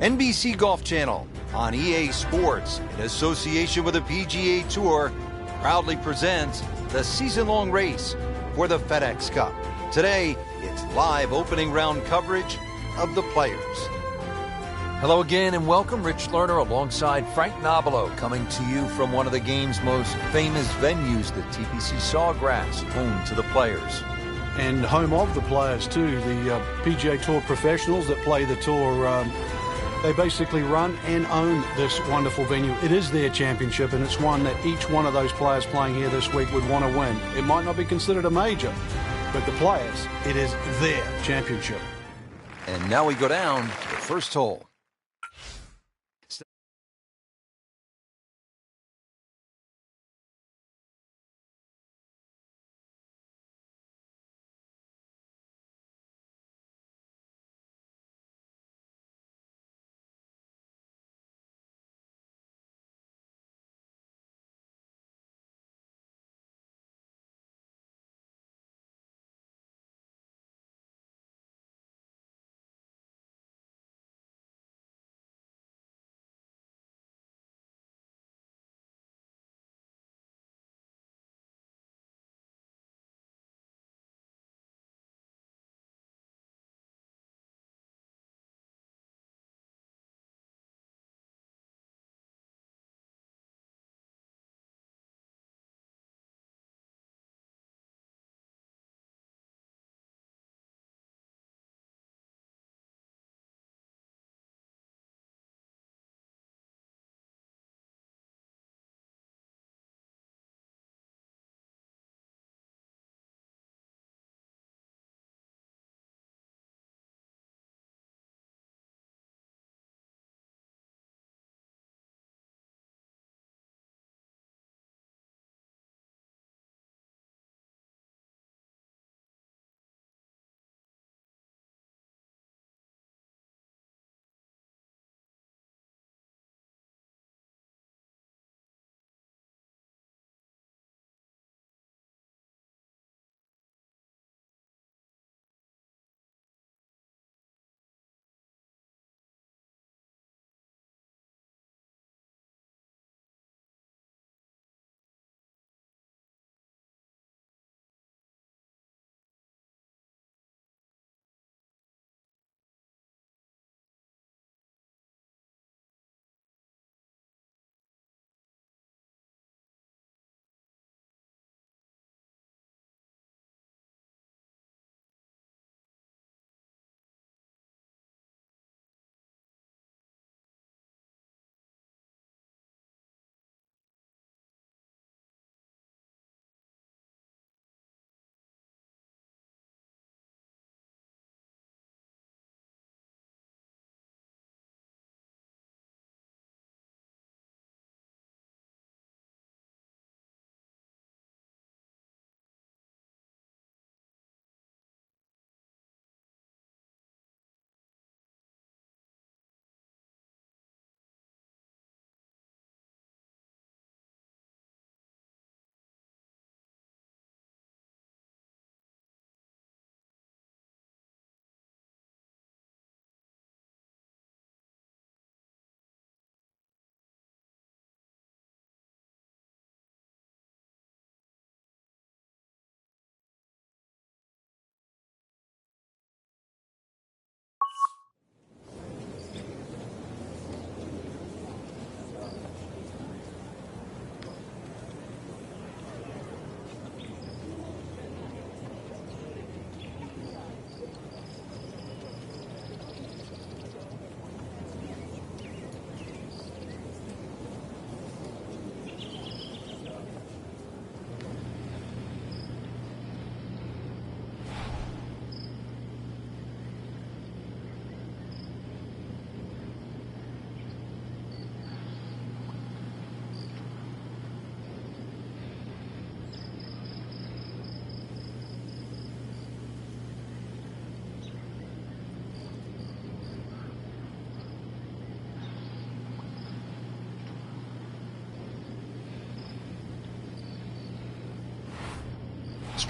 NBC Golf Channel on EA Sports, in association with the PGA Tour, proudly presents the season-long race for the FedEx Cup. Today, it's live opening round coverage of the Players. Hello again and welcome. Rich Lerner alongside Frank Nobilo, coming to you from one of the game's most famous venues, the TPC Sawgrass, home to the Players. And home of the Players too, the PGA Tour professionals that play the tour. They basically run and own this wonderful venue. It is their championship, and it's one that each one of those players playing here this week would want to win. It might not be considered a major, but the Players, it is their championship. And now we go down to the first hole.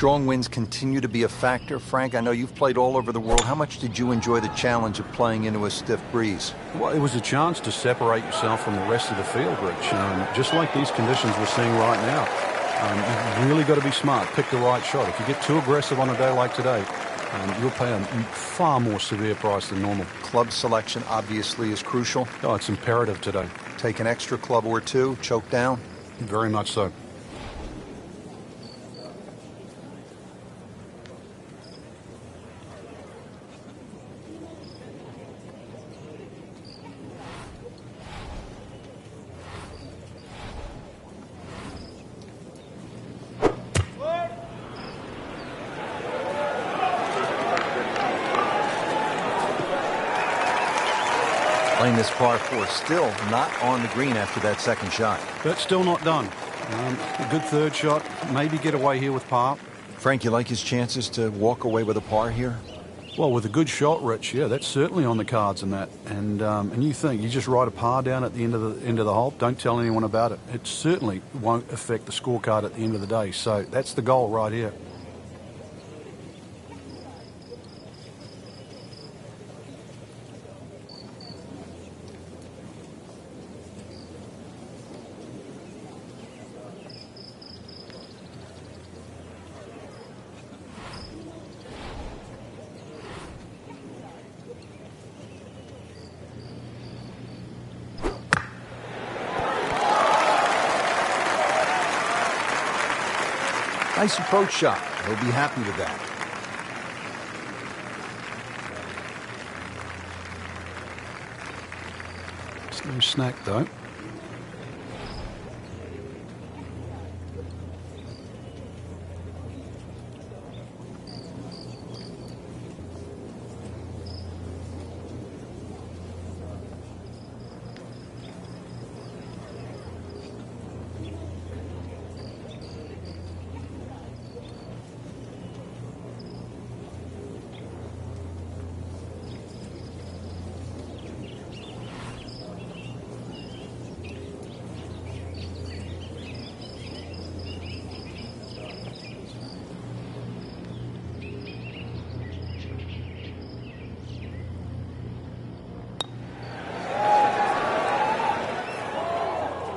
Strong winds continue to be a factor. Frank, I know you've played all over the world. How much did you enjoy the challenge of playing into a stiff breeze? Well, it was a chance to separate yourself from the rest of the field, Rich. Just like these conditions we're seeing right now. You've really got to be smart, pick the right shot. If you get too aggressive on a day like today, you'll pay a far more severe price than normal. Club selection obviously is crucial. Oh, it's imperative today. Take an extra club or two, choke down? Very much so. Playing this par 4, still not on the green after that second shot. But still not done. A good third shot. Maybe get away here with par. Frank, you like his chances to walk away with a par here? Well, with a good shot, Rich, yeah, that's certainly on the cards in that. And you think you just write a par down at the end of the hole. Don't tell anyone about it. It certainly won't affect the scorecard at the end of the day. So that's the goal right here. Nice approach shot. He'll be happy with that. It's no snack, though.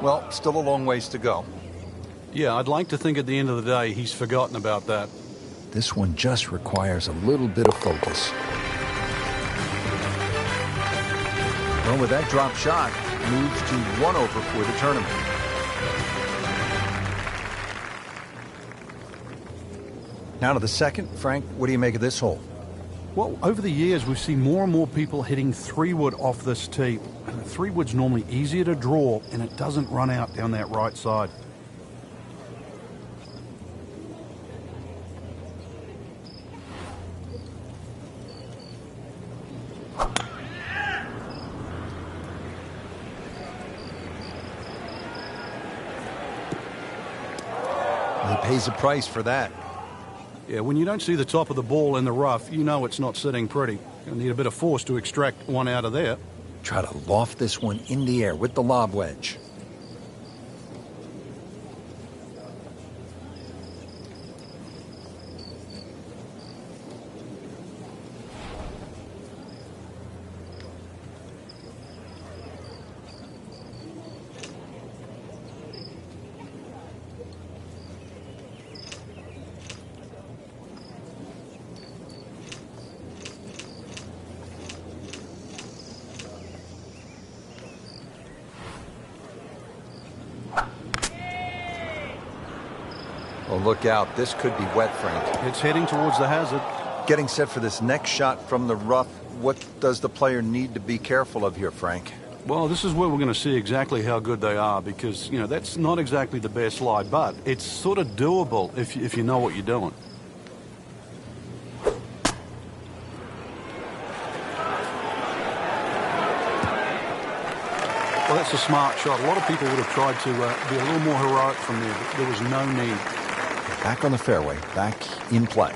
Well, still a long ways to go. Yeah, I'd like to think at the end of the day he's forgotten about that. This one just requires a little bit of focus. Well, with that drop shot, moves to 1 over for the tournament. Now to the second. Frank, what do you make of this hole? Well, over the years, we've seen more and more people hitting 3-wood off this tee. And 3-wood's normally easier to draw, and it doesn't run out down that right side. He pays a price for that. Yeah, when you don't see the top of the ball in the rough, you know it's not sitting pretty. You'll need a bit of force to extract one out of there. Try to loft this one in the air with the lob wedge. Oh, look out. This could be wet, Frank. It's heading towards the hazard. Getting set for this next shot from the rough. What does the player need to be careful of here, Frank? Well, this is where we're going to see exactly how good they are because, you know, that's not exactly the best lie, but it's sort of doable if you know what you're doing. Well, that's a smart shot. A lot of people would have tried to be a little more heroic from there, but there was no need. Back on the fairway, back in play.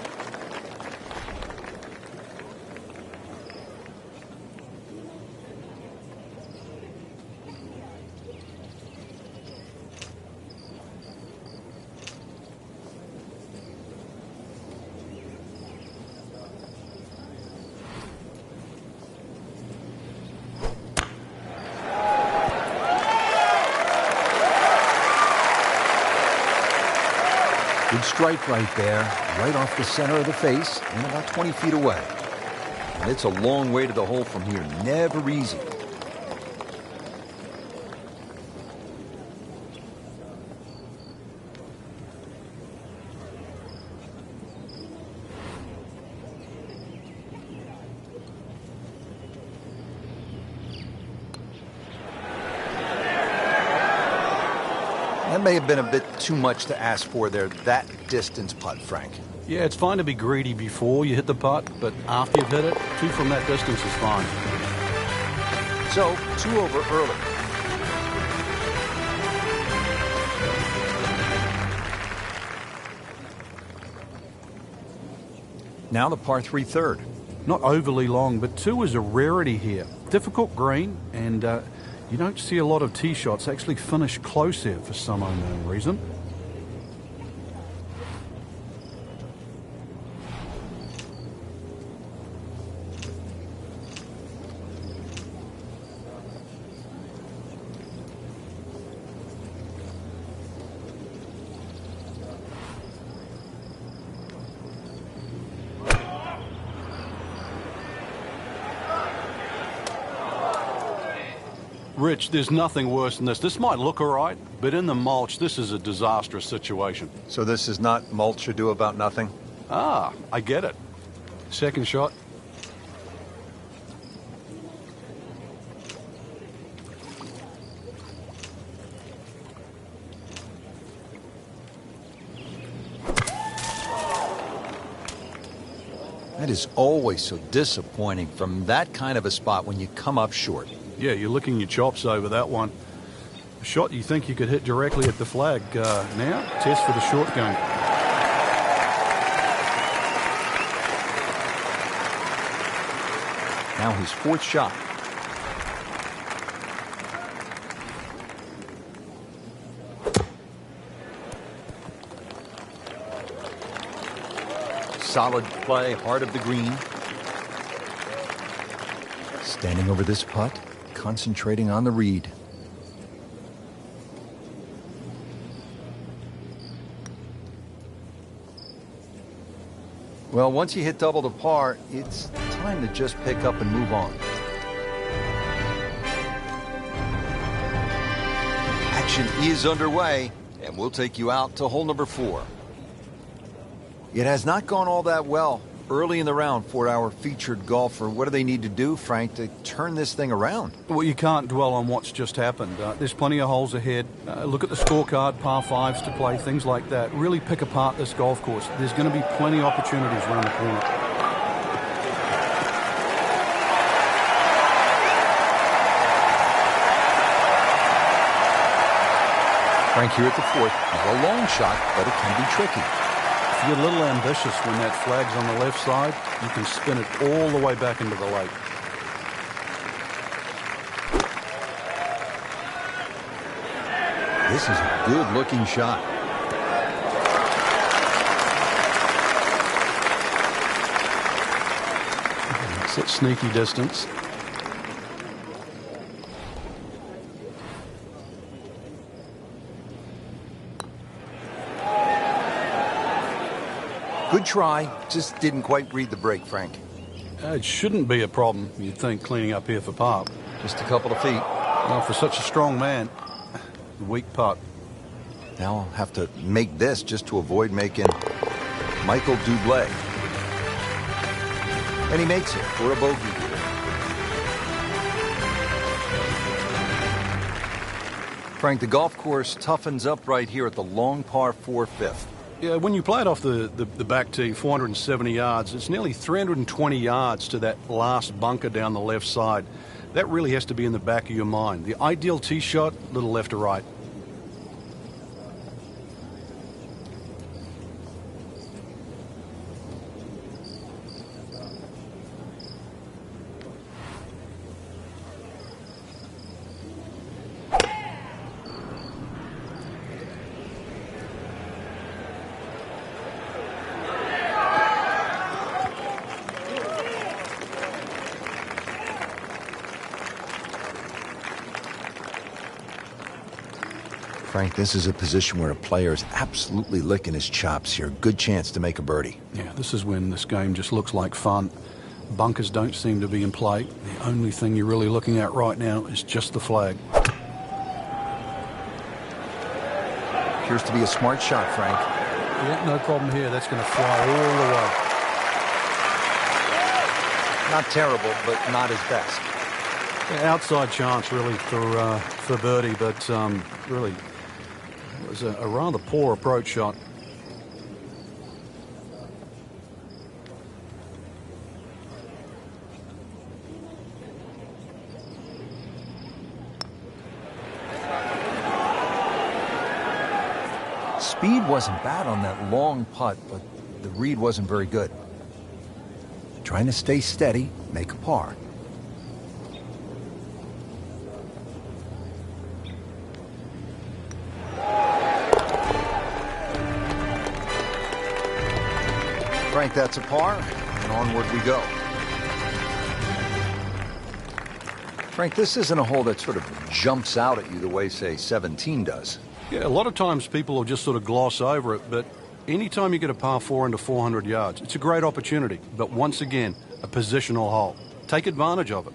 Good strike right there, right off the center of the face and about 20 feet away. And it's a long way to the hole from here. Never easy. That may have been a bit too much to ask for there, that distance putt, Frank. Yeah, it's fine to be greedy before you hit the putt, but after you've hit it, 2 from that distance is fine. So, 2 over early. Now the par 3 third. Not overly long, but 2 is a rarity here. Difficult green, and you don't see a lot of tee shots actually finish close here for some unknown reason. Rich, there's nothing worse than this. This might look all right, but in the mulch, this is a disastrous situation. So this is not mulch ado about nothing? Ah, I get it. Second shot. That is always so disappointing from that kind of a spot when you come up short. Yeah, you're licking your chops over that one. A shot you think you could hit directly at the flag. Now, test for the short game. Now his 4th shot. Solid play, heart of the green. Standing over this putt, concentrating on the read. Well, once you hit double to par, it's time to just pick up and move on. Action is underway, and we'll take you out to hole number 4. It has not gone all that well early in the round for our featured golfer. What do they need to do, Frank, to turn this thing around? Well, you can't dwell on what's just happened. There's plenty of holes ahead. Look at the scorecard, par 5s to play, things like that. Really pick apart this golf course. There's going to be plenty of opportunities around the corner. Frank here at the 4th. Not a long shot, but it can be tricky. If you're a little ambitious when that flag's on the left side, you can spin it all the way back into the lake. This is a good-looking shot. It's at sneaky distance. Good try, just didn't quite read the break, Frank. It shouldn't be a problem, you'd think, cleaning up here for par. Just a couple of feet. Well, for such a strong man, weak putt. Now I'll have to make this just to avoid making Michael Dublé. And he makes it for a bogey. Frank, the golf course toughens up right here at the long par 4 5th. Yeah, when you play it off the back tee, 470 yards, it's nearly 320 yards to that last bunker down the left side. That really has to be in the back of your mind. The ideal tee shot, little left to right. Frank, this is a position where a player is absolutely licking his chops here. Good chance to make a birdie. Yeah, this is when this game just looks like fun. Bunkers don't seem to be in play. The only thing you're really looking at right now is just the flag. Appears to be a smart shot, Frank. Yeah, no problem here. That's going to fly all the way. Not terrible, but not his best. Yeah, outside chance, really, for birdie, but really it was a rather poor approach shot. Speed wasn't bad on that long putt, but the read wasn't very good. Trying to stay steady, make a par. Frank, that's a par, and onward we go. Frank, this isn't a hole that sort of jumps out at you the way, say, 17 does. Yeah, a lot of times people will just sort of gloss over it, but anytime you get a par 4 into 400 yards, it's a great opportunity. But once again, a positional hole. Take advantage of it.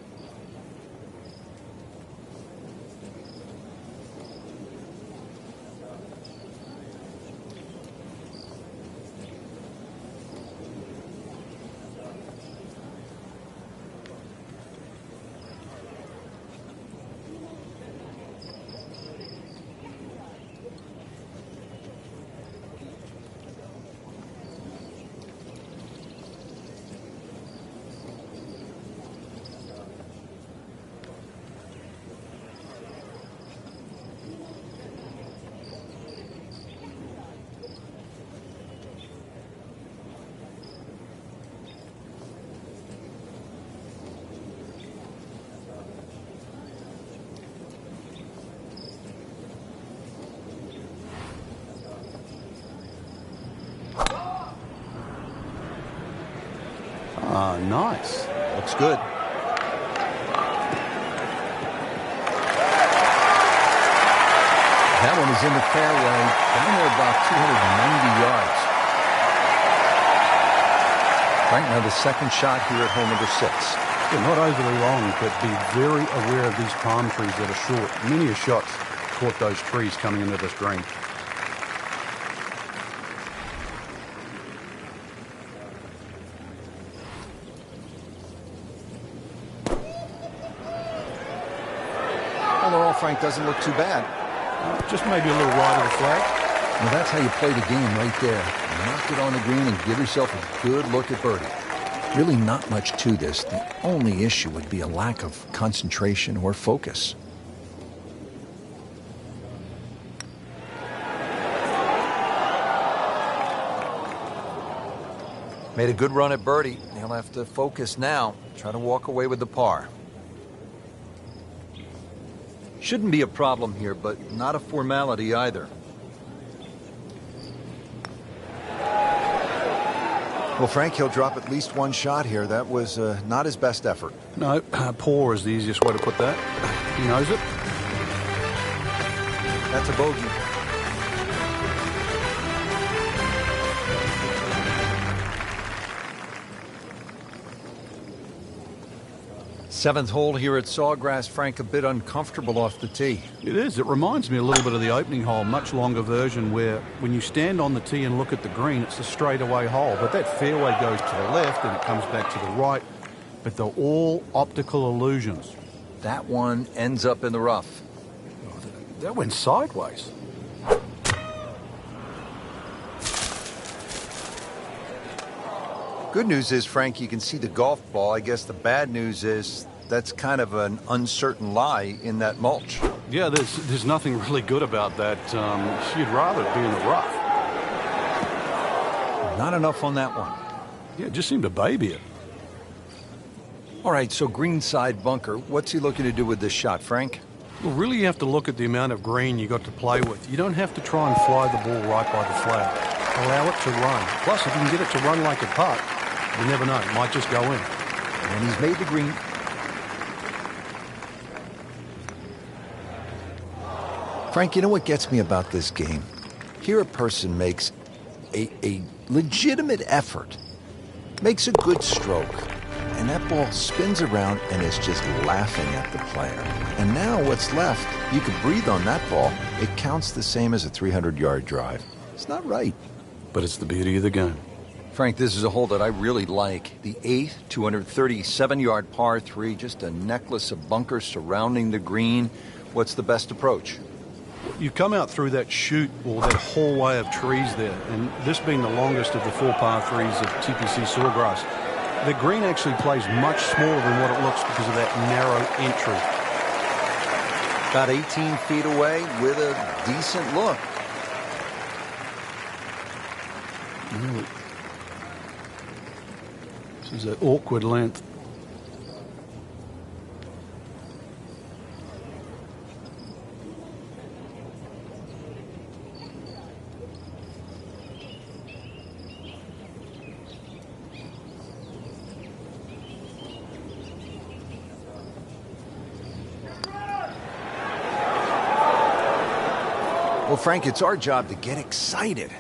Nice. Looks good. That one is in the fairway, down there about 290 yards. Right now, the second shot here at hole number 6. Yeah, not overly long, but be very aware of these palm trees that are short. Many a shot's caught those trees coming into this green. Frank, doesn't look too bad. Just maybe a little wide of the flag. Well, that's how you play the game right there. Knock it on the green and give yourself a good look at birdie. Really not much to this. The only issue would be a lack of concentration or focus. Made a good run at birdie. He'll have to focus now. Try to walk away with the par. Shouldn't be a problem here, but not a formality either. Well, Frank, he'll drop at least one shot here. That was not his best effort. No, poor is the easiest way to put that. He knows it. That's a bogey. Seventh hole here at Sawgrass. Frank, a bit uncomfortable off the tee. It is. It reminds me a little bit of the opening hole, much longer version, where when you stand on the tee and look at the green, it's a straightaway hole. But that fairway goes to the left and it comes back to the right. But they're all optical illusions. That one ends up in the rough. Oh, that went sideways. Good news is, Frank, you can see the golf ball. I guess the bad news is that's kind of an uncertain lie in that mulch. Yeah, there's nothing really good about that. You'd rather be in the rough. Not enough on that one. Yeah, it just seemed to baby it. All right, so greenside bunker. What's he looking to do with this shot, Frank? Well, really you have to look at the amount of green you got to play with. You don't have to try and fly the ball right by the flag. Allow it to run. Plus, if you can get it to run like a putt, you never know. It might just go in. And he's made the green. Frank, you know what gets me about this game? Here a person makes a legitimate effort, makes a good stroke, and that ball spins around and is just laughing at the player. And now what's left, you can breathe on that ball. It counts the same as a 300-yard drive. It's not right. But it's the beauty of the game. Frank, this is a hole that I really like. The 8th, 237-yard par 3, just a necklace of bunkers surrounding the green. What's the best approach? You come out through that chute or that hallway of trees there, and this being the longest of the 4 par 3s of TPC Sawgrass, the green actually plays much smaller than what it looks because of that narrow entry. About 18 feet away with a decent look. Really. This is an awkward length. Well, Frank, it's our job to get excited.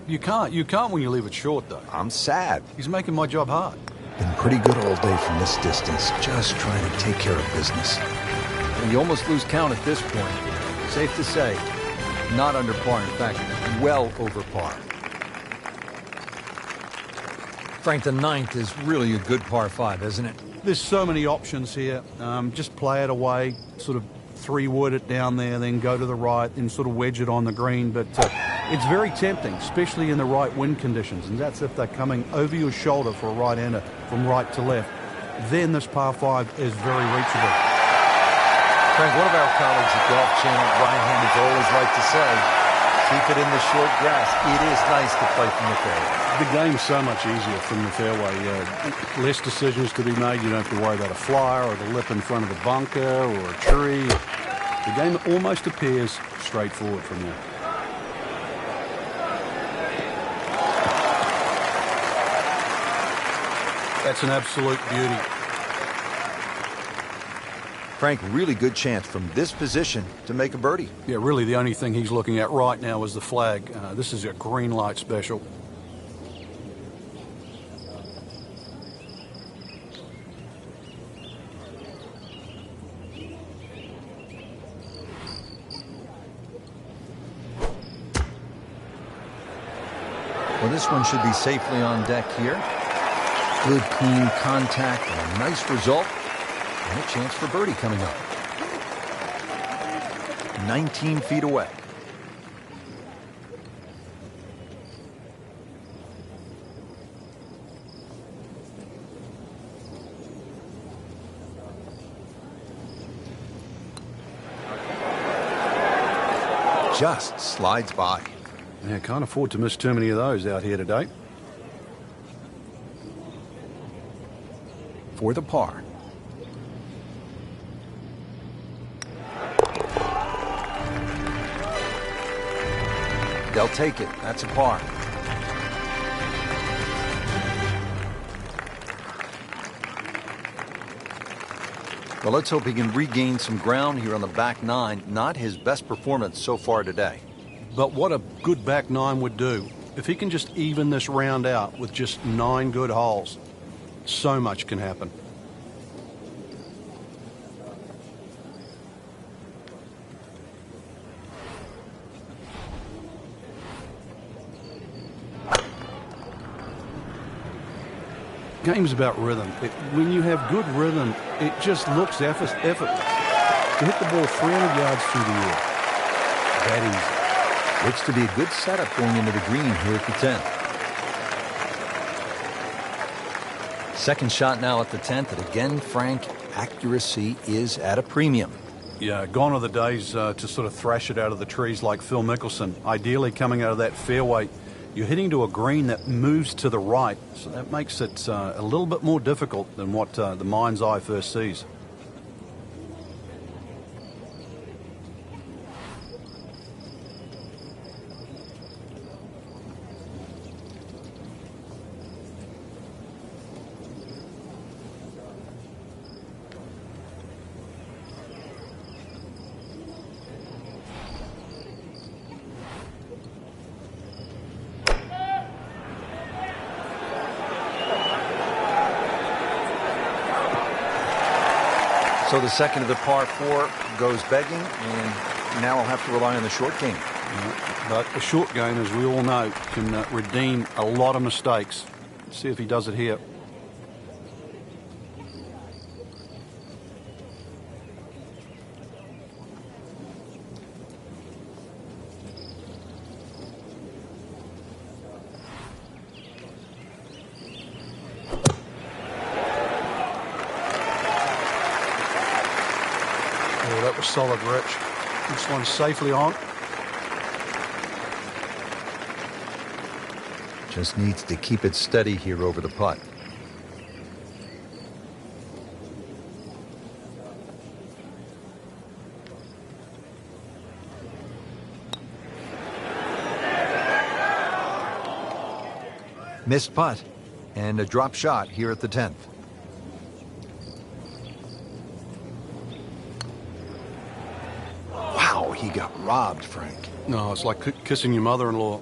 You can't when you leave it short, though. I'm sad. He's making my job hard. Been pretty good all day from this distance, just trying to take care of business. And you almost lose count at this point. Safe to say, not under par. In fact, well over par. Frank, the 9th is really a good par 5, isn't it? There's so many options here. Just play it away, sort of 3-wood it down there, then go to the right, and sort of wedge it on the green. But it's very tempting, especially in the right wind conditions, and that's if they're coming over your shoulder for a right-hander from right to left. Then this par 5 is very reachable. Frank, one of our colleagues at Golf Channel, Ryan Hammond's always like to say, keep it in the short grass. It is nice to play from the fairway. The game's so much easier from the fairway. Less decisions to be made. You don't have to worry about a flyer or the lip in front of the bunker or a tree. The game almost appears straightforward from there. That's an absolute beauty. Frank, really good chance from this position to make a birdie. Yeah, really the only thing he's looking at right now is the flag. This is a green light special. Well, this one should be safely on deck here. Good, clean contact and a nice result. And a chance for birdie coming up. 19 feet away. Just slides by. Yeah, can't afford to miss too many of those out here today. For the par. They'll take it. That's a par. Well, let's hope he can regain some ground here on the back 9. Not his best performance so far today. But what a good back 9 would do. If he can just even this round out with just 9 good holes, so much can happen. Game's about rhythm. When you have good rhythm, it just looks effortless. To hit the ball 300 yards through the air, that easy. Looks to be a good setup going into the green here at the 10th. Second shot now at the 10th, and again, Frank, accuracy is at a premium. Yeah, gone are the days to sort of thrash it out of the trees like Phil Mickelson. Ideally, coming out of that fairway, you're hitting to a green that moves to the right, so that makes it a little bit more difficult than what the mind's eye first sees. So the second of the par 4 goes begging, and now I'll have to rely on the short game. But the short game, as we all know, can redeem a lot of mistakes. Let's see if he does it here. Oh, that was solid, Rich. This one's safely on. Just needs to keep it steady here over the putt. Missed putt and a drop shot here at the 10th. Wow, he got robbed, Frank. No, it's like kissing your mother-in-law.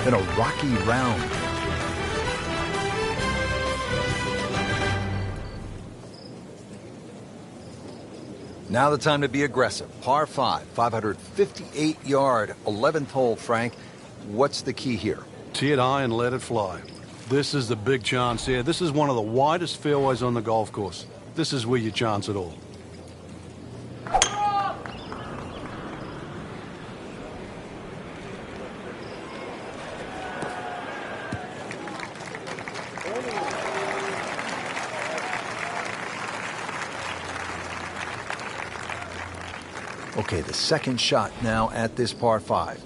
In a rocky round. Now the time to be aggressive. Par 5, 558-yard, 11th hole, Frank. What's the key here? Tee it high and let it fly. This is the big chance here. This is one of the widest fairways on the golf course. This is where you chance it all. Okay, the second shot now at this par 5.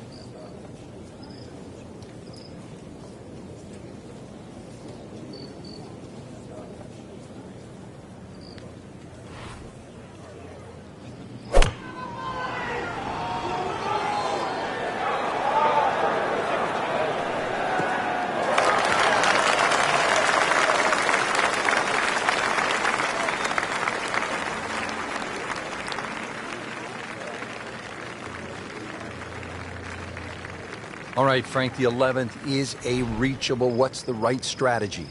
All right, Frank, the 11th is a reachable. What's the right strategy?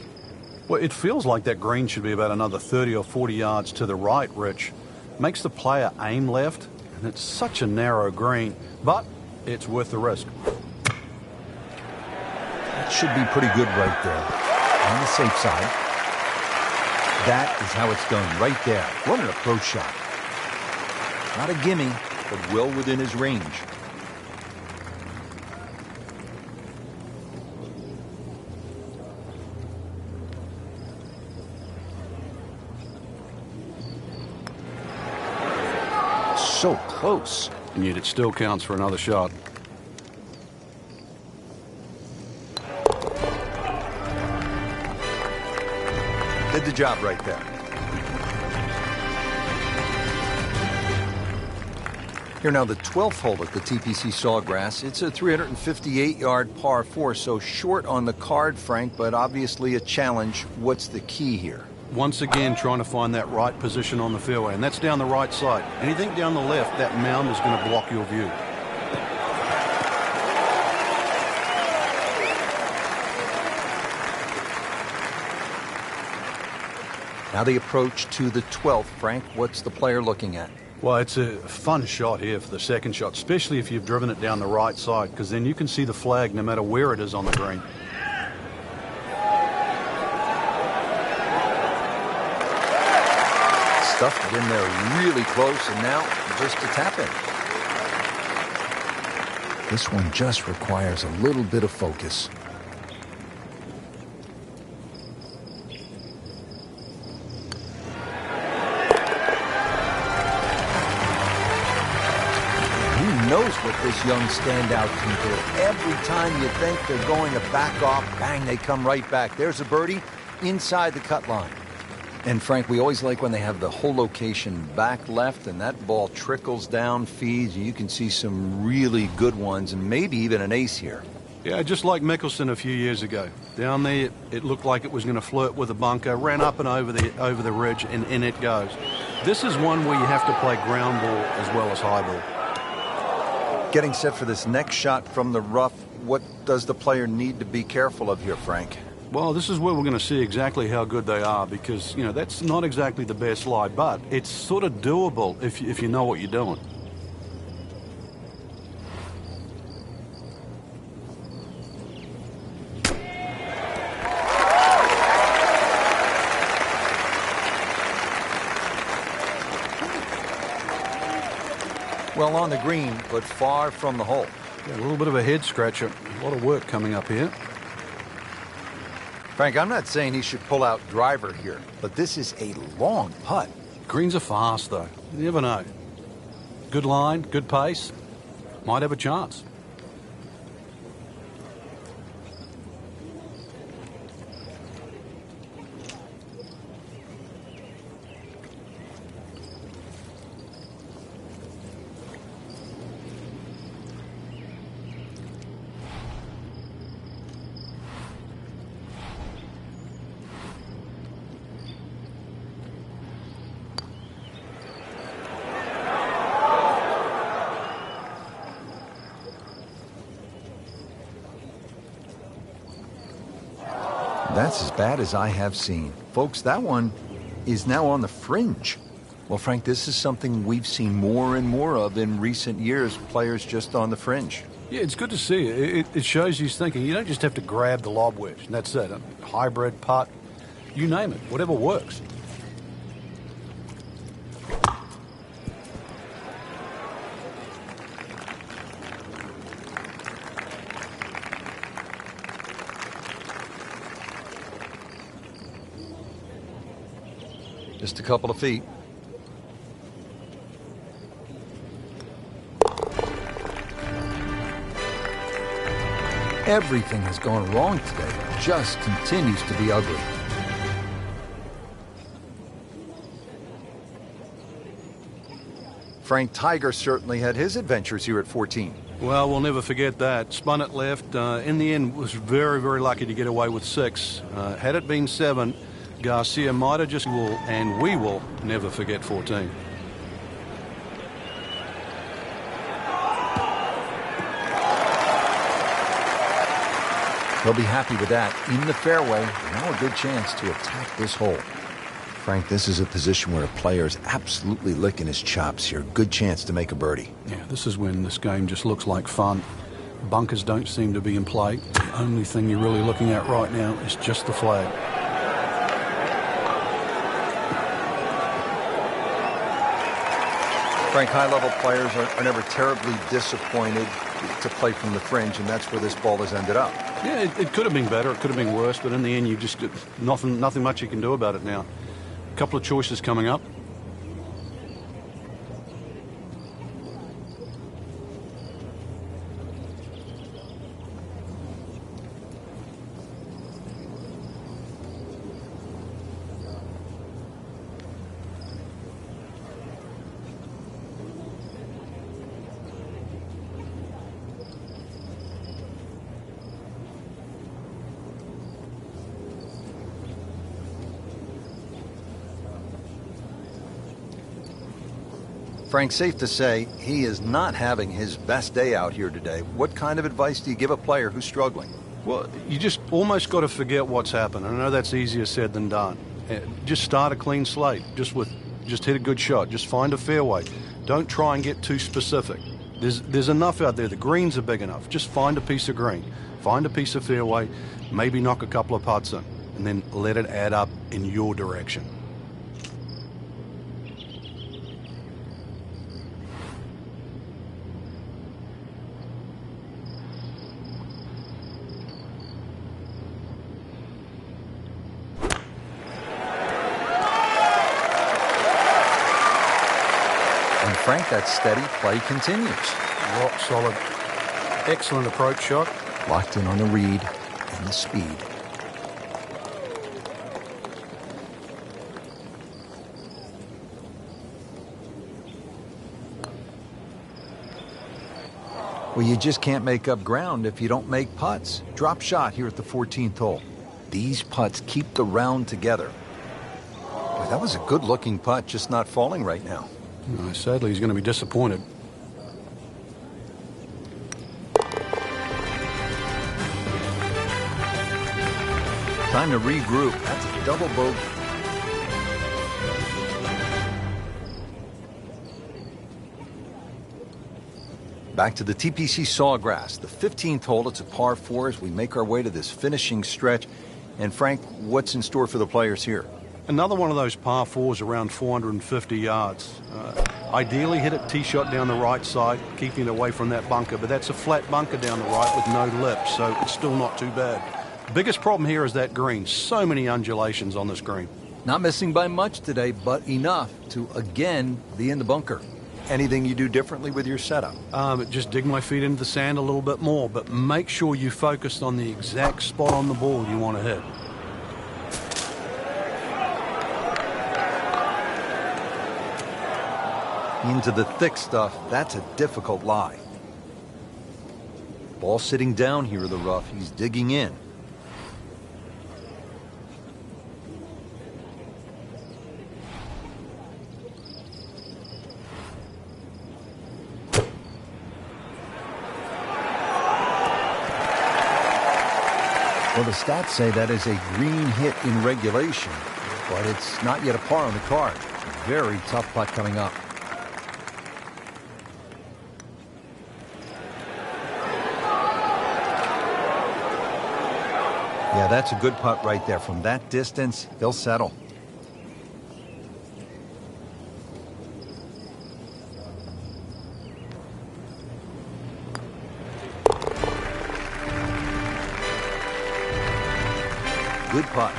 Well, it feels like that green should be about another 30 or 40 yards to the right, Rich. Makes the player aim left, and it's such a narrow green, but it's worth the risk. That should be pretty good right there. On the safe side. That is how it's done, right there. What an approach shot. Not a gimme, but well within his range. So close. And yet it still counts for another shot. Did the job right there. Here now, the 12th hole at the TPC Sawgrass. It's a 358-yard par 4, so short on the card, Frank, but obviously a challenge. What's the key here? Once again, trying to find that right position on the fairway, and that's down the right side. Anything down the left, that mound is going to block your view. Now the approach to the 12th, Frank. What's the player looking at? Well, it's a fun shot here for the second shot, especially if you've driven it down the right side, because then you can see the flag no matter where it is on the green. Stuffed it in there really close, and now just a tap in. This one just requires a little bit of focus. Who knows what this young standout can do? Every time you think they're going to back off, bang, they come right back. There's a birdie inside the cut line. And Frank, we always like when they have the whole location back left and that ball trickles down, feeds. You can see some really good ones and maybe even an ace here. Yeah, just like Mickelson a few years ago. Down there, it looked like it was going to flirt with a bunker, ran up and over the ridge, and in it goes. This is one where you have to play ground ball as well as high ball. Getting set for this next shot from the rough. what does the player need to be careful of here, Frank? Well, this is where we're going to see exactly how good they are because, you know, that's not exactly the best lie, but it's sort of doable if you know what you're doing. Well, on the green, but far from the hole. Yeah, a little bit of a head scratcher. A lot of work coming up here. Frank, I'm not saying he should pull out driver here, but this is a long putt. Greens are fast, though. You never know. Good line, good pace. Might have a chance. That's as bad as I have seen. Folks, that one is now on the fringe. Well, Frank, this is something we've seen more and more of in recent years, players just on the fringe. Yeah, it's good to see. It shows he's thinking. You don't just have to grab the lob wedge, and that's it. A hybrid putt, you name it, whatever works. Just a couple of feet. Everything has gone wrong today. It just continues to be ugly. Frank, Tiger certainly had his adventures here at 14. Well, we'll never forget that. Spun it left. In the end, was very, very lucky to get away with 6. Had it been 7, Garcia might have just will, and we will never forget 14. He'll be happy with that. In the fairway, now a good chance to attack this hole. Frank, this is a position where a player is absolutely licking his chops here. Good chance to make a birdie. Yeah, this is when this game just looks like fun. Bunkers don't seem to be in play. The only thing you're really looking at right now is just the flag. Frank, high-level players are never terribly disappointed to play from the fringe, and that's where this ball has ended up. Yeah, it could have been better, it could have been worse, but in the end, you just nothing much you can do about it now. A couple of choices coming up. Frank, safe to say he is not having his best day out here today. What kind of advice do you give a player who's struggling? Well, you just almost got to forget what's happened. I know that's easier said than done. Just start a clean slate. Just hit a good shot. Just find a fairway. Don't try and get too specific. There's enough out there. The greens are big enough. Just find a piece of green. Find a piece of fairway. Maybe knock a couple of putts in. And then let it add up in your direction. Frank, that steady play continues. Rock solid. Excellent approach shot. Locked in on the read and the speed. Well, you just can't make up ground if you don't make putts. Drop shot here at the 14th hole. These putts keep the round together. Boy, that was a good-looking putt, just not falling right now. Sadly, he's going to be disappointed. Time to regroup. That's a double bogey. Back to the TPC Sawgrass, the 15th hole. It's a par 4 as we make our way to this finishing stretch. And Frank, what's in store for the players here? Another one of those par 4s around 450 yards. Ideally hit it tee shot down the right side, keeping it away from that bunker. But that's a flat bunker down the right with no lip, so it's still not too bad. Biggest problem here is that green. So many undulations on this green. Not missing by much today, but enough to again be in the bunker. Anything you do differently with your setup? Just dig my feet into the sand a little bit more, but make sure you focus on the exact spot on the ball you want to hit. Into the thick stuff, that's a difficult lie. Ball sitting down here in the rough, he's digging in. Well, the stats say that is a green hit in regulation, but it's not yet a par on the card. Very tough putt coming up. Yeah, that's a good putt right there. From that distance, he'll settle. Good putt.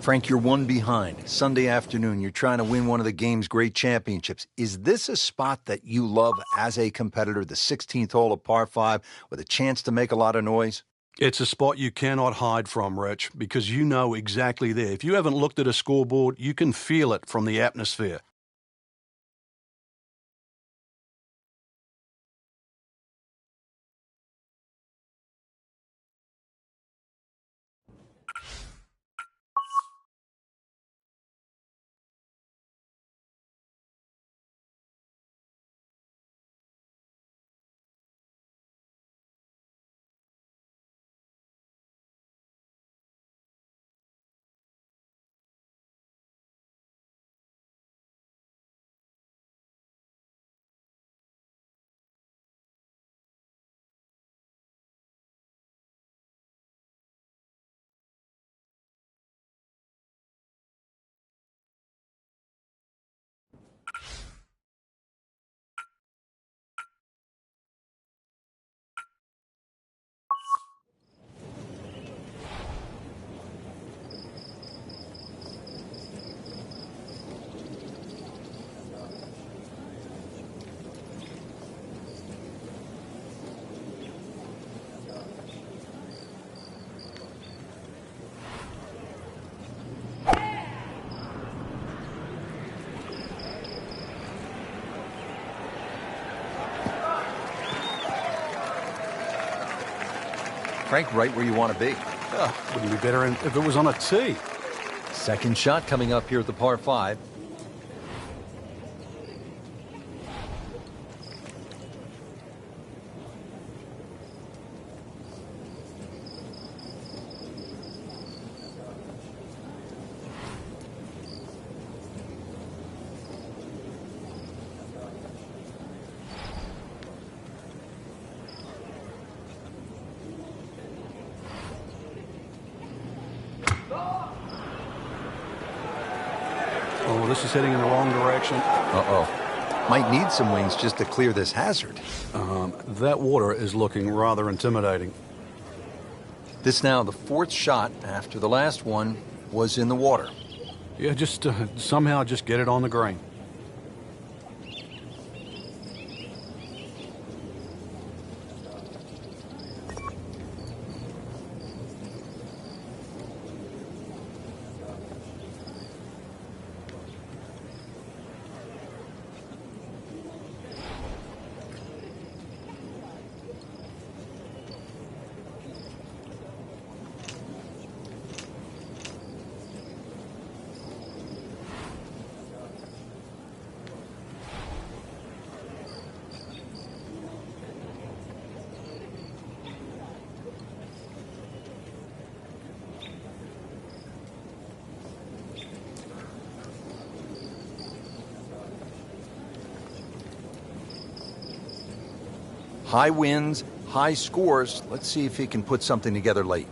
Frank, you're one behind. Sunday afternoon, you're trying to win one of the game's great championships. Is this a spot that you love as a competitor, the 16th hole of par 5, with a chance to make a lot of noise? It's a spot you cannot hide from, Rich, because you know exactly there. If you haven't looked at a scoreboard, you can feel it from the atmosphere. Frank, right where you want to be. Wouldn't be better if it was on a tee. Second shot coming up here at the par 5. Oh, this is heading in the wrong direction. Uh-oh. Might need some wings just to clear this hazard. That water is looking rather intimidating. This now the 4th shot after the last one was in the water. Yeah, just somehow just get it on the green. High winds, high scores. Let's see if he can put something together late.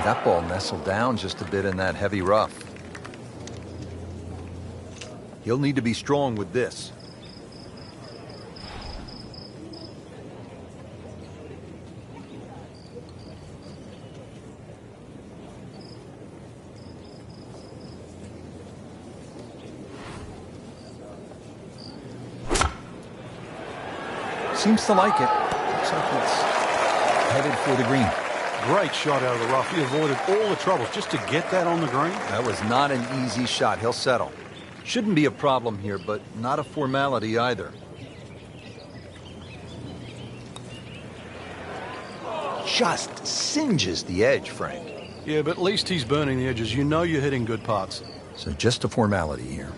That ball nestled down just a bit in that heavy rough. He'll need to be strong with this. Seems to like it. Looks like it's headed for the green. Great shot out of the rough. He avoided all the troubles just to get that on the green. That was not an easy shot. He'll settle. Shouldn't be a problem here, but not a formality either. Just singes the edge, Frank. Yeah, but at least he's burning the edges. You know you're hitting good parts. So just a formality here.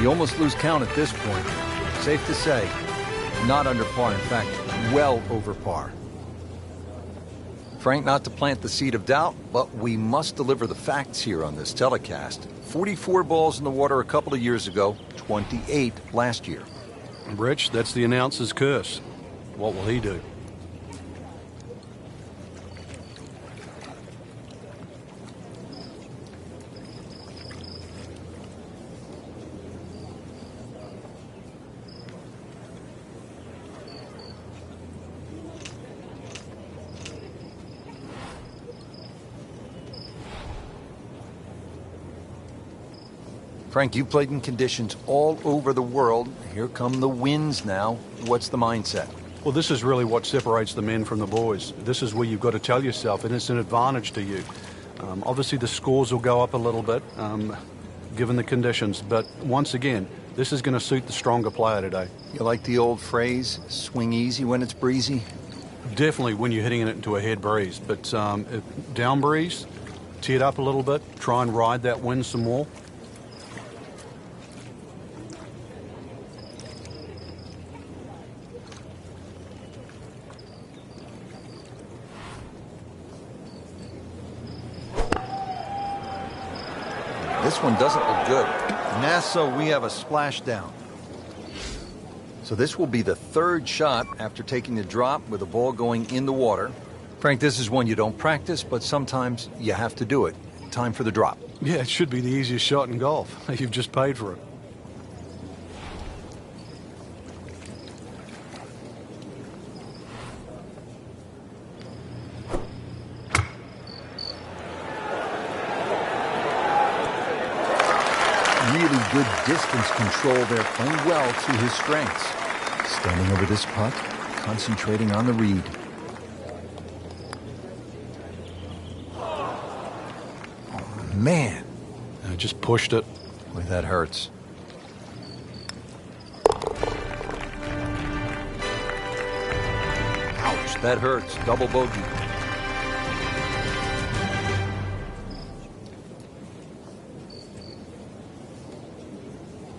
You almost lose count at this point. Safe to say, not under par. In fact, well over par. Frank, not to plant the seed of doubt, but we must deliver the facts here on this telecast. 44 balls in the water a couple of years ago, 28 last year. Rich, that's the announcer's curse. What will he do? Frank, you played in conditions all over the world. Here come the winds now. What's the mindset? Well, this is really what separates the men from the boys. This is where you've got to tell yourself, and it's an advantage to you. Obviously, the scores will go up a little bit, given the conditions. But once again, this is going to suit the stronger player today. You like the old phrase, swing easy when it's breezy? Definitely when you're hitting it into a head breeze. But down breeze, tee it up a little bit, try and ride that wind some more. This one doesn't look good. NASA, we have a splashdown. So this will be the third shot after taking the drop with the ball going in the water. Frank, this is one you don't practice, but sometimes you have to do it. Time for the drop. Yeah, it should be the easiest shot in golf. You've just paid for it. Really good distance control there, playing well to his strengths. Standing over this putt, concentrating on the read. Oh, man. I just pushed it. Boy, that hurts. Ouch, that hurts. Double bogey.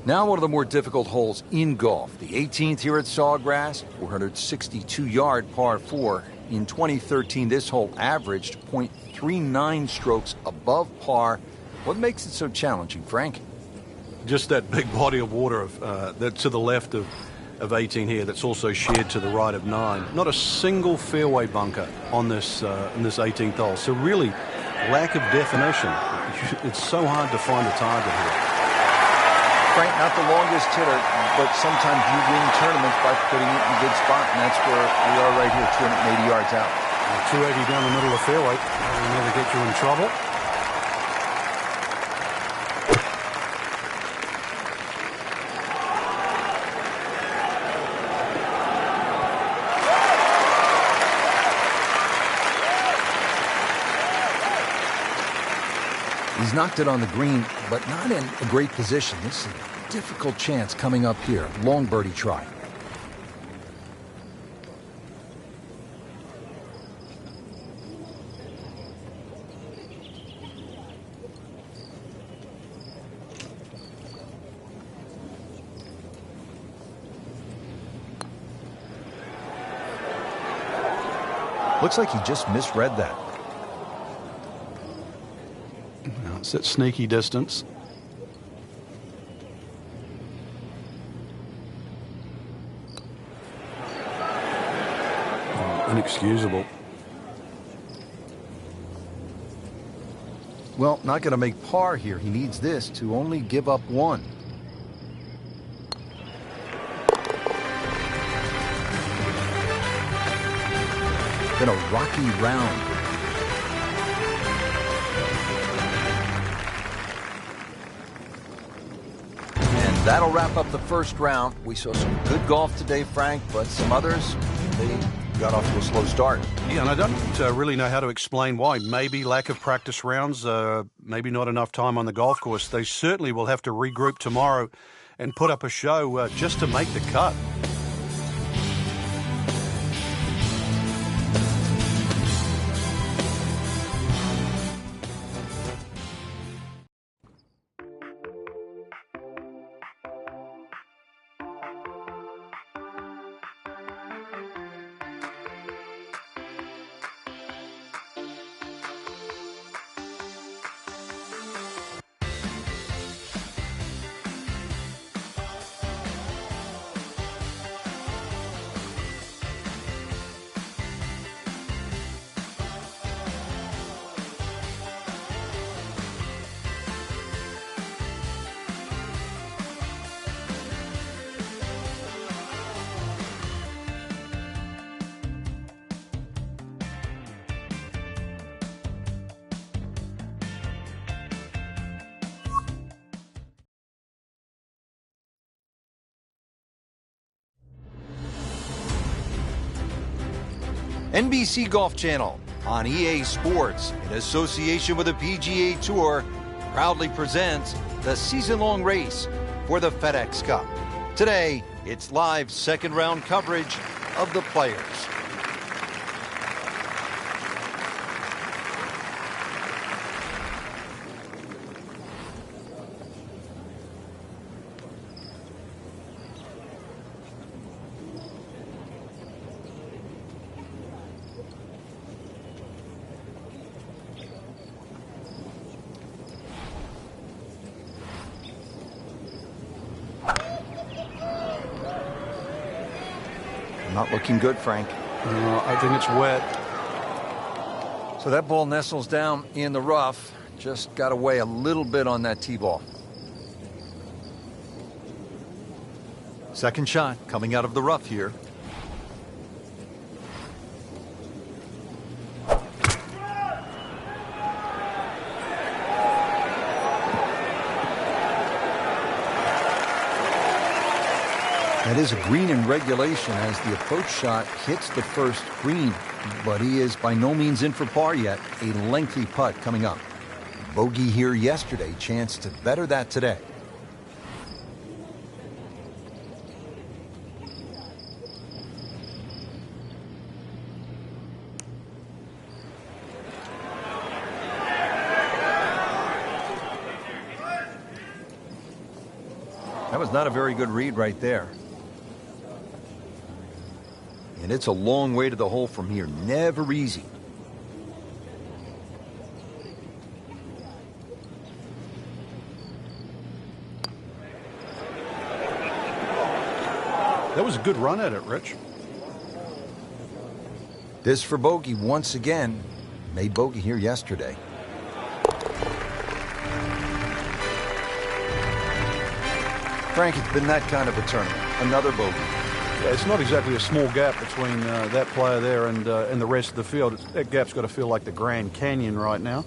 Now one of the more difficult holes in golf. The 18th here at Sawgrass, 462-yard par 4. In 2013, this hole averaged .39 strokes above par. What makes it so challenging, Frank? Just that big body of water that's to the left of 18 here, that's also shared to the right of 9. Not a single fairway bunker on this in this 18th hole. So really, lack of definition. It's so hard to find a target here. Frank, not the longest hitter, but sometimes you win tournaments by putting it in a good spot, and that's where we are right here, 280 yards out. 280 down the middle of the fairway. That'll never get you in trouble. He's knocked it on the green, but not in a great position. This is a difficult chance coming up here. Long birdie try. Looks like he just misread that. Now it's at sneaky distance. Inexcusable. Well, not going to make par here. He needs this to only give up one. Been a rocky round. And that'll wrap up the first round. We saw some good golf today, Frank, but some others, they got off to a slow start. Yeah, and I don't really know how to explain why. Maybe lack of practice rounds, maybe not enough time on the golf course. They certainly will have to regroup tomorrow and put up a show just to make the cut. NBC Golf Channel on EA Sports, in association with the PGA Tour, proudly presents the season-long race for the FedEx Cup. Today, it's live second-round coverage of the Players. Not looking good, Frank. I think it's wet. So that ball nestles down in the rough. Just got away a little bit on that tee ball. Second shot coming out of the rough here. That is a green in regulation as the approach shot hits the first green, but he is by no means in for par yet. A lengthy putt coming up. Bogey here yesterday, chance to better that today. That was not a very good read right there. And it's a long way to the hole from here. Never easy. That was a good run at it, Rich. This for bogey once again. Made bogey here yesterday. Frank, it's been that kind of a tournament. Another bogey. Yeah, it's not exactly a small gap between that player there and the rest of the field. That gap's got to feel like the Grand Canyon right now.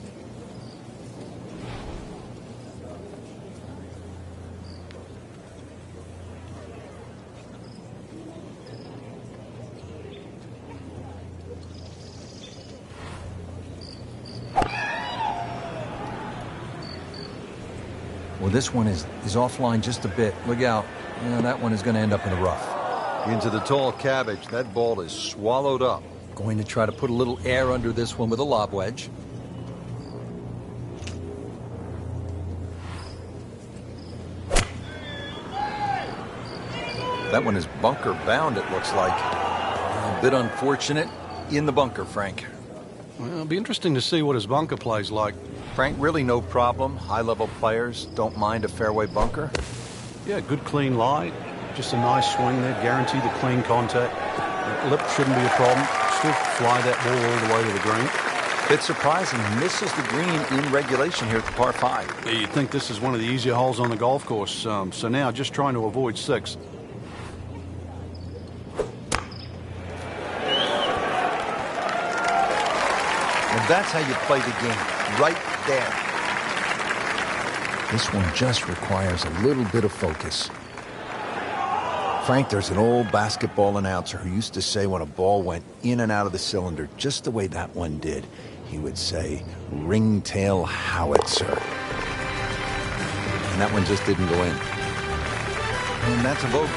Well, this one is offline just a bit. Look out. Yeah, that one is going to end up in the rough. Into the tall cabbage. That ball is swallowed up. Going to try to put a little air under this one with a lob wedge. That one is bunker bound, it looks like. A bit unfortunate. in the bunker, Frank. Well, it'll be interesting to see what his bunker play's like. Frank, really no problem. High-level players don't mind a fairway bunker. Yeah, good clean lie. Just a nice swing there. Guarantee the clean contact. Lip shouldn't be a problem. Still fly that ball all the way to the green. Bit surprising, misses the green in regulation here at the par 5. Yeah, you'd think this is one of the easier holes on the golf course. So now just trying to avoid 6. And that's how you play the game, right there. This one just requires a little bit of focus. Frank, there's an old basketball announcer who used to say when a ball went in and out of the cylinder, just the way that one did, he would say, ringtail howitzer. And that one just didn't go in. And that's a vote.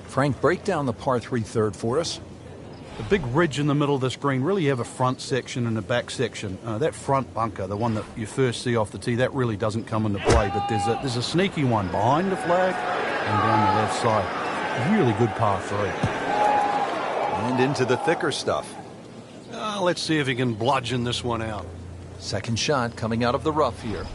Frank, break down the par 3 third for us. The big ridge in the middle of this green, really you have a front section and a back section. That front bunker, the one that you first see off the tee, that really doesn't come into play. But there's a sneaky one behind the flag and down the left side. Really good par 3. And into the thicker stuff. Let's see if he can bludgeon this one out. Second shot coming out of the rough here.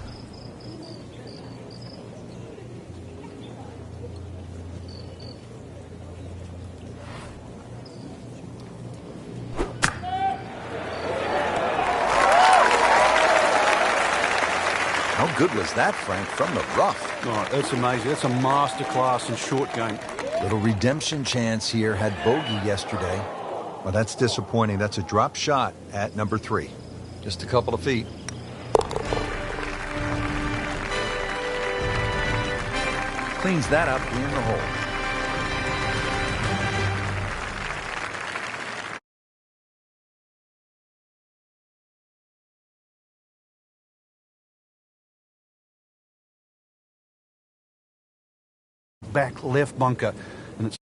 How good was that, Frank, from the rough? Oh, that's amazing. That's a masterclass in short game. Little redemption chance here. Had bogey yesterday. Well, that's disappointing. That's a drop shot at number 3. Just a couple of feet. Cleans that up in the hole. Back left bunker, and it's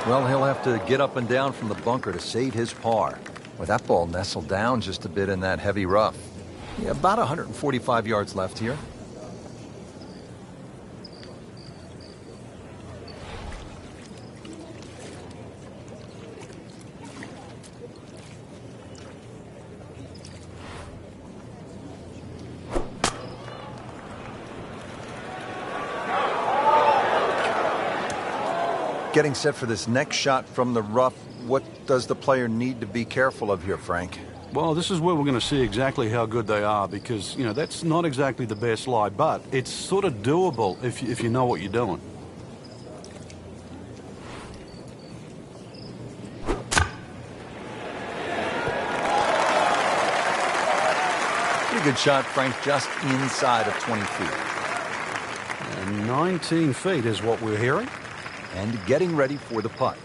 Well, he'll have to get up and down from the bunker to save his par. With that ball nestled down just a bit in that heavy rough. Yeah, about 145 yards left here. Getting set for this next shot from the rough, what does the player need to be careful of here, Frank? Well, this is where we're going to see exactly how good they are because, you know, that's not exactly the best lie, but it's sort of doable if you know what you're doing. Pretty good shot, Frank, just inside of 20 feet. And 19 feet is what we're hearing. And getting ready for the putt.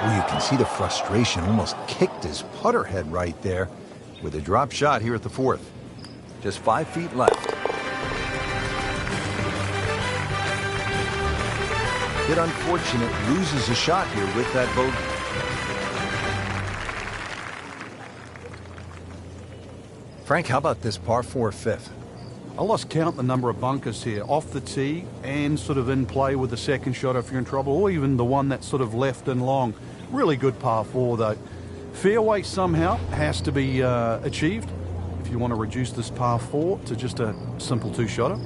Oh, you can see the frustration. Almost kicked his putter head right there with a drop shot here at the fourth. Just 5 feet left. Bit unfortunate, loses a shot here with that bogey. Frank, how about this par 4 fifth? I lost count the number of bunkers here, off the tee and sort of in play with the second shot if you're in trouble, or even the one that's sort of left and long. Really good par 4 though. Fairway somehow has to be achieved if you want to reduce this par 4 to just a simple two-shotter.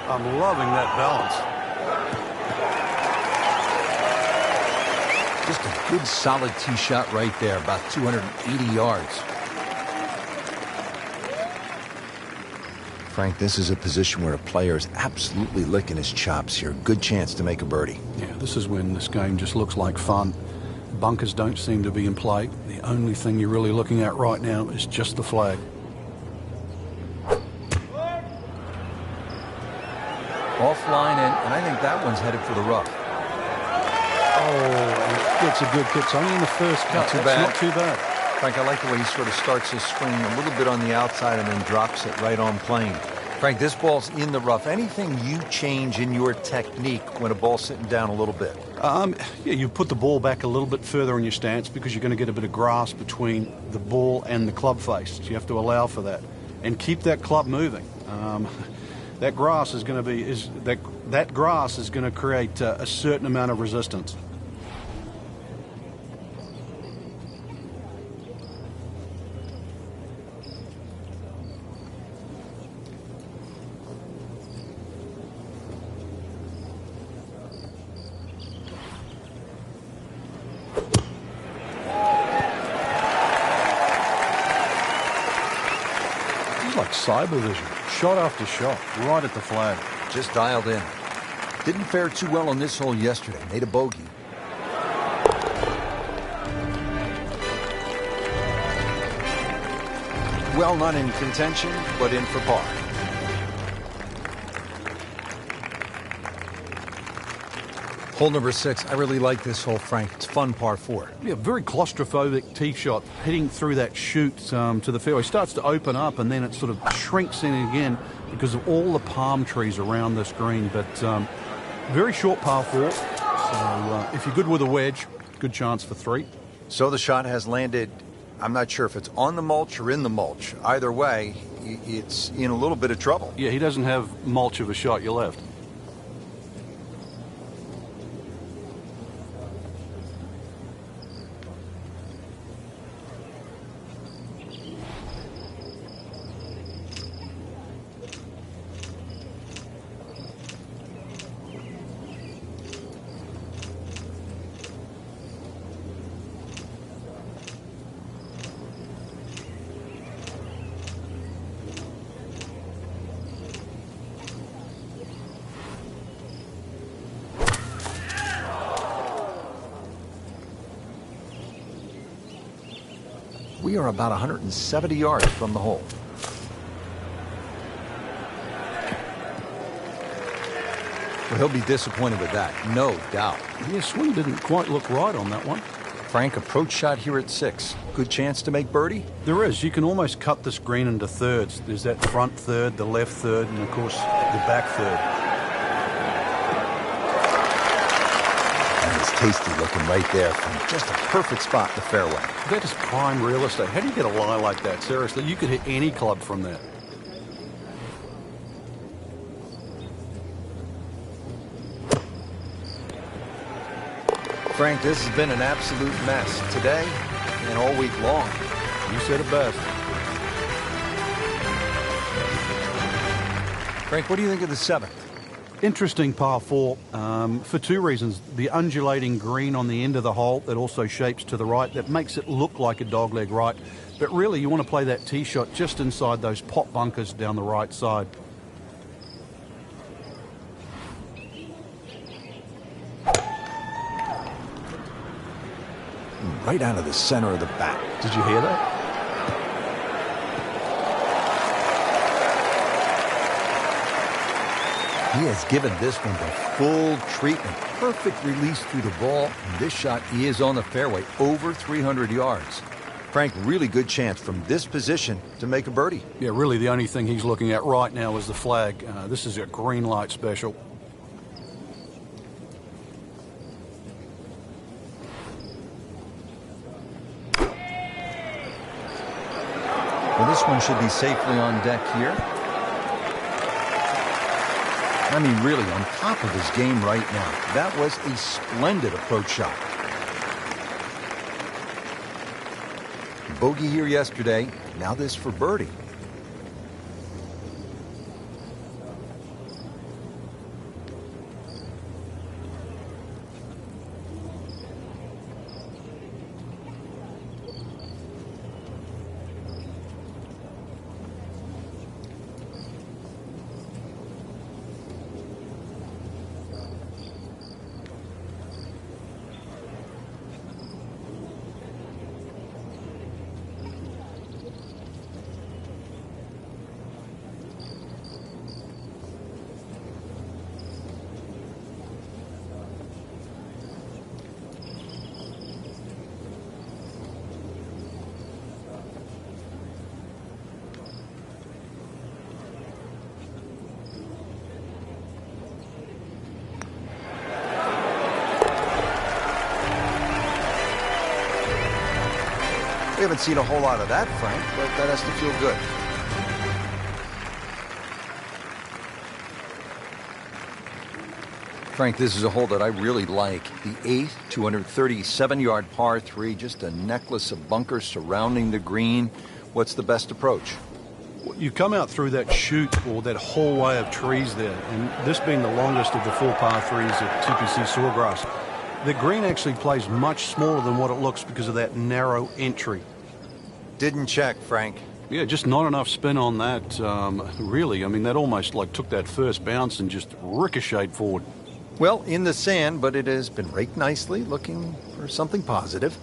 I'm loving that balance. Just a good solid tee shot right there, about 280 yards. Frank, this is a position where a player is absolutely licking his chops here. Good chance to make a birdie. Yeah, this is when this game just looks like fun. Bunkers don't seem to be in play. The only thing you're really looking at right now is just the flag. Offline, and I think that one's headed for the rough. Oh, it's a good kick. It's only in the first cut. Not too bad. Not too bad. Frank, I like the way he sort of starts his swing a little bit on the outside and then drops it right on plane. Frank, this ball's in the rough. Anything you change in your technique when a ball's sitting down a little bit? Yeah, you put the ball back a little bit further in your stance because you're going to get a bit of grass between the ball and the club face. So you have to allow for that and keep that club moving. That grass is going to be that grass is going to create a certain amount of resistance. Like cyber vision, shot after shot, right at the flag. Just dialed in. Didn't fare too well on this hole yesterday. Made a bogey. Well, not in contention, but in for par. Hole number 6. I really like this hole, Frank. It's fun par 4. Yeah, very claustrophobic tee shot, hitting through that chute to the fairway. Starts to open up and then it sort of shrinks in again because of all the palm trees around this green. But very short par 4. So if you're good with a wedge, good chance for 3. So the shot has landed, I'm not sure if it's on the mulch or in the mulch. Either way, it's in a little bit of trouble. Yeah, he doesn't have mulch of a shot you left. We are about 170 yards from the hole. Well, he'll be disappointed with that, no doubt. Yeah, swing didn't quite look right on that one. Frank, approach shot here at 6. Good chance to make birdie? There is. You can almost cut this green into thirds. There's that front third, the left third, and of course the back third. And it's tasty looking right there from just a perfect spot in the fairway. That is prime real estate. How do you get a lie like that? Seriously, you could hit any club from that. Frank, this has been an absolute mess today and all week long. You said it best. Frank, what do you think of the 7th? Interesting par 4 for 2 reasons. The undulating green on the end of the hole that also shapes to the right, that makes it look like a dogleg right. But really, you want to play that tee shot just inside those pot bunkers down the right side. Right out of the center of the bat. Did you hear that? He has given this one the full treatment. Perfect release through the ball. And this shot is on the fairway, over 300 yards. Frank, really good chance from this position to make a birdie. Yeah, really the only thing he's looking at right now is the flag. This is a green light special. Well, this one should be safely on deck here. I mean, really on top of his game right now. That was a splendid approach shot. Bogey here yesterday. Now this for birdie. We haven't seen a whole lot of that, Frank, but that has to feel good. Frank, this is a hole that I really like. The 8th, 237-yard par 3, just a necklace of bunkers surrounding the green. What's the best approach? You come out through that chute or that hallway of trees there, and this being the longest of the 4 par 3s at TPC Sawgrass, the green actually plays much smaller than what it looks because of that narrow entry. Didn't check, Frank. Yeah, just not enough spin on that, really. I mean, that almost like took that first bounce and just ricocheted forward. Well, in the sand, but it has been raked nicely, looking for something positive.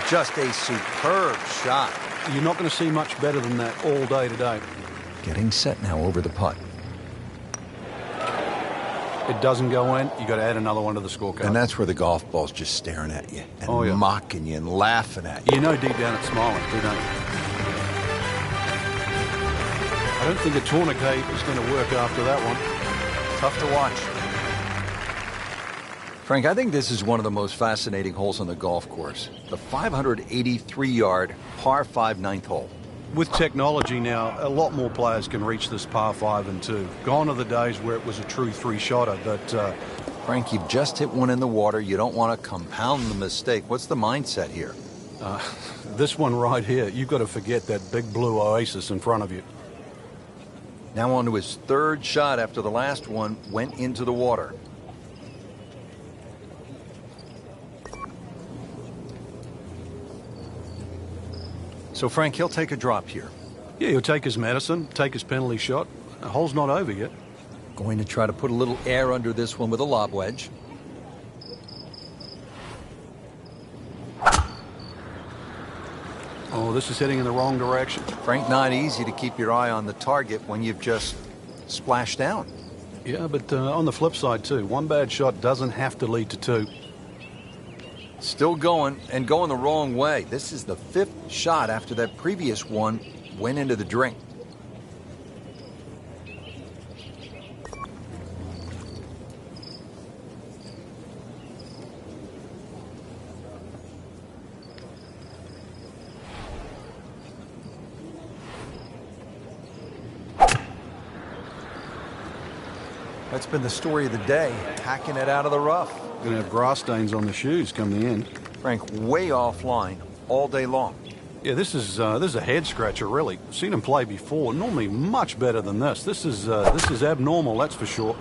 Just a superb shot. You're not going to see much better than that all day today. Getting set now over the putt. It doesn't go in, you got to add another one to the scorecard. And that's where the golf ball's just staring at you and mocking you and laughing at you. You know deep down it's smiling, too, don't you? I don't think a tourniquet is going to work after that one. Tough to watch. Frank, I think this is one of the most fascinating holes on the golf course. The 583-yard par 5 ninth hole. With technology now, a lot more players can reach this par 5 and 2. Gone are the days where it was a true three-shotter, but... Frank, you've just hit one in the water. You don't want to compound the mistake. What's the mindset here? This one right here, you've got to forget that big blue oasis in front of you. Now on to his third shot after the last one went into the water. So, Frank, he'll take a drop here. Yeah, he'll take his medicine, take his penalty shot. The hole's not over yet. Going to try to put a little air under this one with a lob wedge. Oh, this is heading in the wrong direction. Frank, not easy to keep your eye on the target when you've just splashed down. Yeah, but on the flip side, too, one bad shot doesn't have to lead to two. Still going, and going the wrong way. This is the fifth shot after that previous one went into the drink. That's been the story of the day, hacking it out of the rough. Going to have grass stains on the shoes come the end. Frank, way offline all day long. Yeah, this is a head scratcher, really. Seen him play before. Normally much better than this. This is abnormal, that's for sure.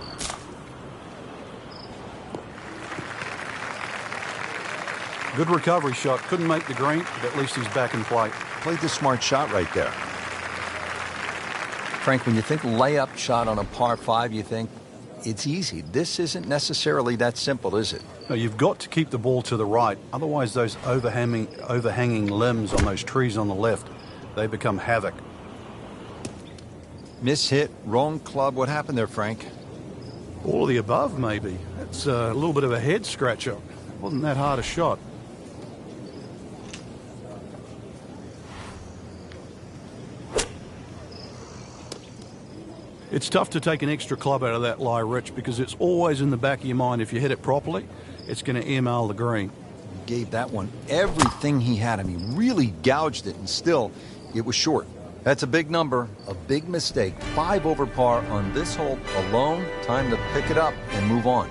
Good recovery shot. Couldn't make the green, but at least he's back in play. Played the smart shot right there. Frank, when you think layup shot on a par 5, you think it's easy. This isn't necessarily that simple, is it? No, you've got to keep the ball to the right. Otherwise, those overhanging limbs on those trees on the left, they become havoc. Mishit, wrong club. What happened there, Frank? All of the above, maybe. That's a little bit of a head scratcher. Wasn't that hard a shot. It's tough to take an extra club out of that lie, Rich, because it's always in the back of your mind. If you hit it properly, it's going to ML the green. He gave that one everything he had. I mean, really gouged it, and still, it was short. That's a big number, a big mistake. 5 over par on this hole alone. Time to pick it up and move on.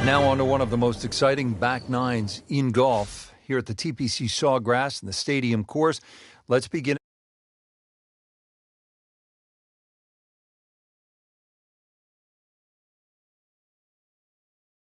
Now on to one of the most exciting back nines in golf here at the TPC Sawgrass and the Stadium course. Let's begin